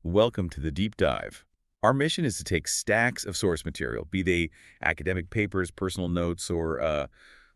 Welcome to the deep dive. Our mission is to take stacks of source material, be they academic papers, personal notes, or,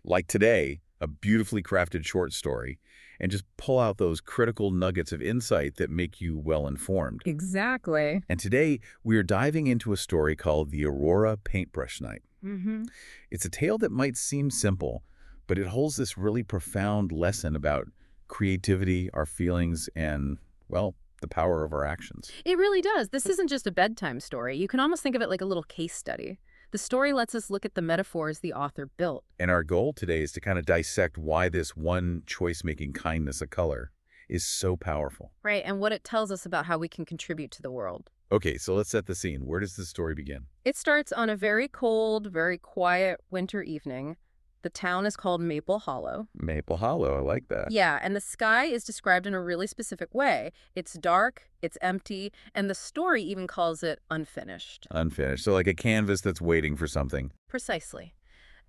like today, a beautifully crafted short story, and just pull out those critical nuggets of insight that make you well-informed. Exactly. And today, we are diving into a story called The Aurora Paintbrush Night. Mm-hmm. It's a tale that might seem simple, but it holds this really profound lesson about creativity, our feelings, and, well, the power of our actions. It really does. This isn't just a bedtime story. You can almost think of it like a little case study. The story lets us look at the metaphors the author built. And our goal today is to kind of dissect why this one choice-making kindness of color is so powerful. Right, and what it tells us about how we can contribute to the world. Okay, so let's set the scene. Where does this story begin? It starts on a very cold, very quiet winter evening. The town is called Maple Hollow. Maple Hollow, I like that. Yeah, and the sky is described in a really specific way. It's dark, it's empty, and the story even calls it unfinished. Unfinished, so like a canvas that's waiting for something. Precisely.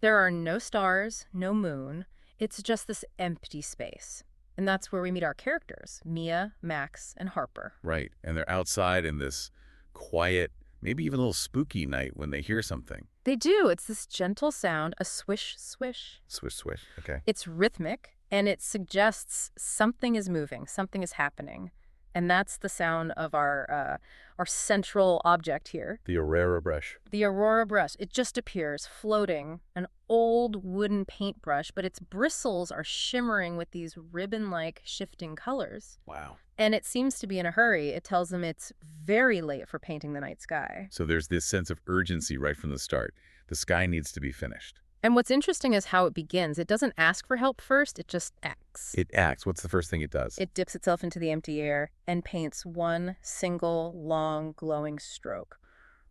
There are no stars, no moon. It's just this empty space. And that's where we meet our characters, Mia, Max, and Harper. Right, and they're outside in this quiet, maybe even a little spooky night when they hear something. They do. It's this gentle sound, a swish, swish. Swish, swish, okay. It's rhythmic, and it suggests something is moving, something is happening. And that's the sound of our central object here. The Aurora brush. The Aurora brush. It just appears, floating, an old wooden paintbrush, but its bristles are shimmering with these ribbon-like shifting colors. Wow. And it seems to be in a hurry. It tells them it's very late for painting the night sky. So there's this sense of urgency right from the start. The sky needs to be finished. And what's interesting is how it begins. It doesn't ask for help first, it just acts. It acts. What's the first thing it does? It dips itself into the empty air and paints one single, long, glowing stroke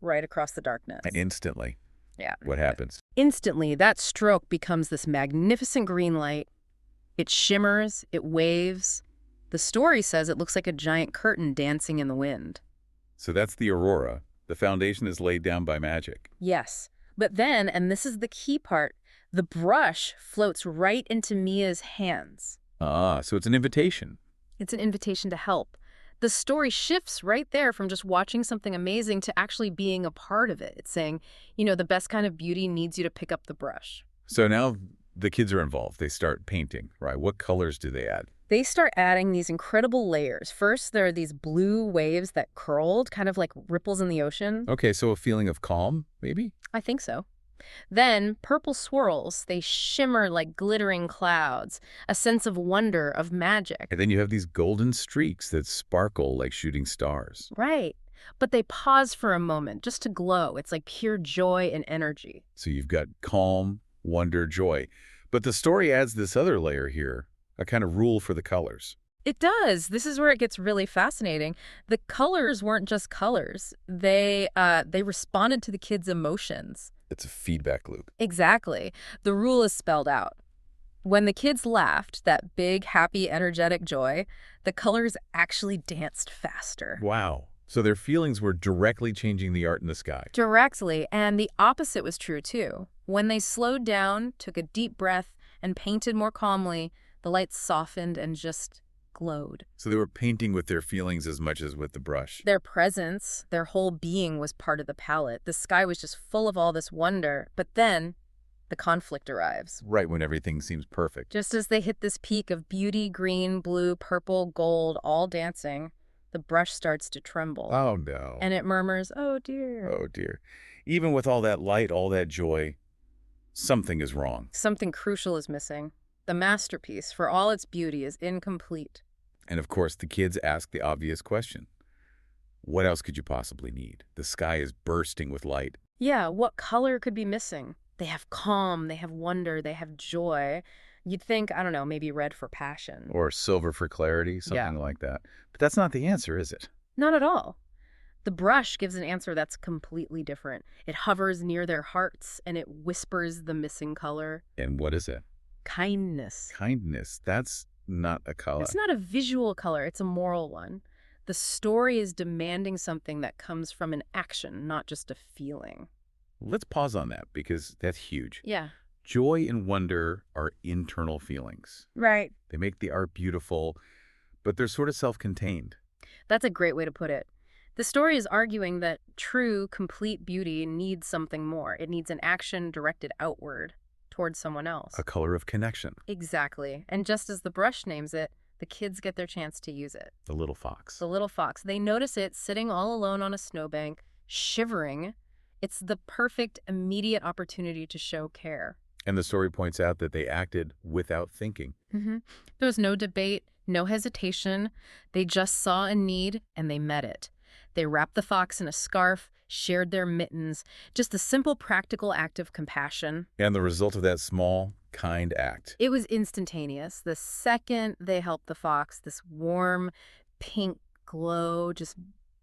right across the darkness. And instantly, Yeah. what happens? Instantly, that stroke becomes this magnificent green light. It shimmers, it waves. The story says it looks like a giant curtain dancing in the wind. So that's the Aurora. The foundation is laid down by magic. Yes. But then, and this is the key part, the brush floats right into Mia's hands. Ah, so it's an invitation. It's an invitation to help. The story shifts right there from just watching something amazing to actually being a part of it. It's saying, you know, the best kind of beauty needs you to pick up the brush. So now the kids are involved. They start painting, right? What colors do they add? They start adding these incredible layers. First, there are these blue waves that curled, kind of like ripples in the ocean. Okay, so a feeling of calm, maybe? I think so. Then, purple swirls. They shimmer like glittering clouds, a sense of wonder, of magic. And then you have these golden streaks that sparkle like shooting stars. Right. But they pause for a moment just to glow. It's like pure joy and energy. So you've got calm, wonder, joy. But the story adds this other layer here, a kind of rule for the colors. It does. This is where it gets really fascinating. The colors weren't just colors. They responded to the kids' emotions. It's a feedback loop. Exactly. The rule is spelled out. When the kids laughed, that big, happy, energetic joy, the colors actually danced faster. Wow. So their feelings were directly changing the art in the sky. Directly, and the opposite was true too. When they slowed down, took a deep breath, and painted more calmly, the lights softened and just glowed. So they were painting with their feelings as much as with the brush. Their presence, their whole being was part of the palette. The sky was just full of all this wonder, but then the conflict arrives. Right when everything seems perfect. Just as they hit this peak of beauty, green, blue, purple, gold, all dancing, the brush starts to tremble. Oh, no. And it murmurs, "Oh, dear." Oh, dear. Even with all that light, all that joy, something is wrong. Something crucial is missing. The masterpiece, for all its beauty, is incomplete. And of course, the kids ask the obvious question. What else could you possibly need? The sky is bursting with light. Yeah, what color could be missing? They have calm, they have wonder, they have joy. You'd think, I don't know, maybe red for passion. Or silver for clarity, something like that. But that's not the answer, is it? Not at all. The brush gives an answer that's completely different. It hovers near their hearts, and it whispers the missing color. And what is it? Kindness. Kindness. That's not a color. It's not a visual color, it's a moral one. The story is demanding something that comes from an action, not just a feeling. Let's pause on that because that's huge. Yeah. Joy and wonder are internal feelings. Right. They make the art beautiful, but they're sort of self-contained. That's a great way to put it. The story is arguing that true, complete beauty needs something more. It needs an action directed outward towards someone A else. color of connection. Exactly. And just as the brush names it, the kids get their chance to use it. The little fox. The little fox, they notice it sitting all alone on a snowbank, shivering. It's the perfect, immediate opportunity to show care. And the story points out that they acted without thinking. There was no debate, no hesitation. They just saw a need and they met it. They wrapped the fox in a scarf, shared their mittens, just a simple, practical act of compassion. And the result of that small, kind act. It was instantaneous. The second they helped the fox, this warm, pink glow just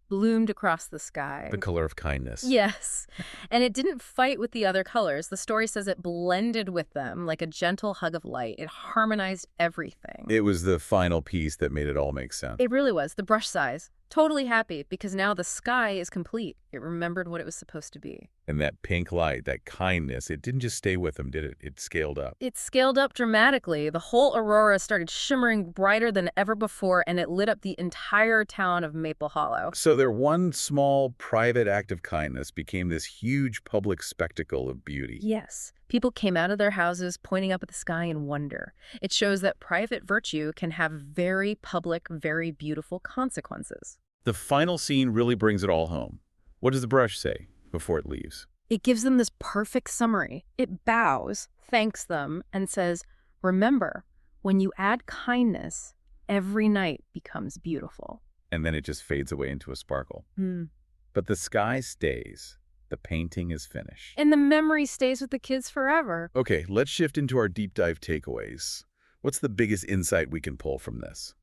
bloomed across the sky. The color of kindness. Yes. And it didn't fight with the other colors. The story says it blended with them like a gentle hug of light. It harmonized everything. It was the final piece that made it all make sense. It really was. The brush size. Totally happy because now the sky is complete. It remembered what it was supposed to be. And that pink light, that kindness, it didn't just stay with them, did it? It scaled up. It scaled up dramatically. The whole Aurora started shimmering brighter than ever before, and it lit up the entire town of Maple Hollow. So their one small private act of kindness became this huge public spectacle of beauty. Yes. People came out of their houses pointing up at the sky in wonder. It shows that private virtue can have very public, very beautiful consequences. The final scene really brings it all home. What does the brush say before it leaves? It gives them this perfect summary. It bows, thanks them, and says, remember, when you add kindness, every night becomes beautiful. And then it just fades away into a sparkle. Hmm. But the sky stays. The painting is finished. And the memory stays with the kids forever. Okay, let's shift into our deep dive takeaways. What's the biggest insight we can pull from this?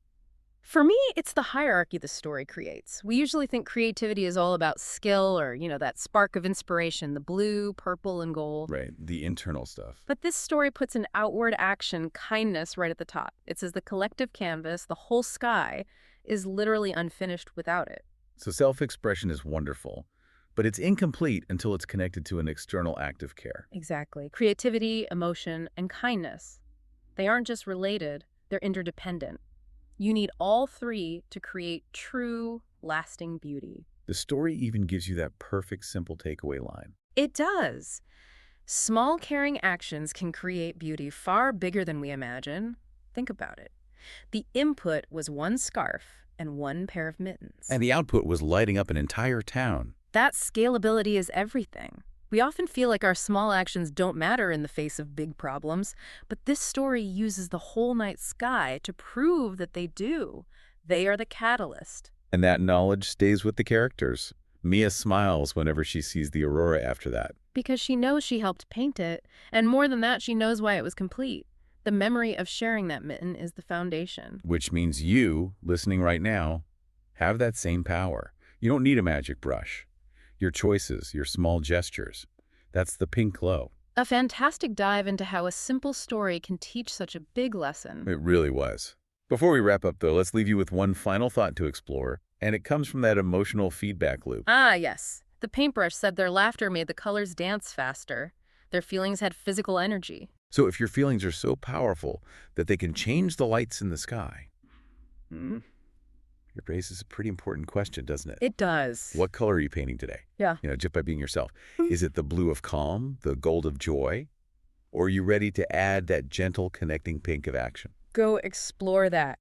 For me, it's the hierarchy the story creates. We usually think creativity is all about skill or, that spark of inspiration, the blue, purple, and gold. Right, the internal stuff. But this story puts an outward action, kindness, right at the top. It says the collective canvas, the whole sky, is literally unfinished without it. So self-expression is wonderful, but it's incomplete until it's connected to an external act of care. Exactly. Creativity, emotion, and kindness. They aren't just related, they're interdependent. You need all three to create true, lasting beauty. The story even gives you that perfect, simple takeaway line. It does. Small, caring actions can create beauty far bigger than we imagine. Think about it. The input was one scarf and one pair of mittens. And the output was lighting up an entire town. That scalability is everything. We often feel like our small actions don't matter in the face of big problems, but this story uses the whole night sky to prove that they do. They are the catalyst. And that knowledge stays with the characters. Mia smiles whenever she sees the Aurora after that. Because she knows she helped paint it, and more than that, she knows why it was complete. The memory of sharing that mitten is the foundation. Which means you, listening right now, have that same power. You don't need a magic brush. Your choices, your small gestures. That's the pink glow. A fantastic dive into how a simple story can teach such a big lesson. It really was. Before we wrap up, though, let's leave you with one final thought to explore, and it comes from that emotional feedback loop. Ah, yes. The paintbrush said their laughter made the colors dance faster. Their feelings had physical energy. So if your feelings are so powerful that they can change the lights in the sky, it raises a pretty important question, doesn't it? It does. What color are you painting today? Yeah. Just by being yourself. Is it the blue of calm, the gold of joy? Or are you ready to add that gentle connecting pink of action? Go explore that.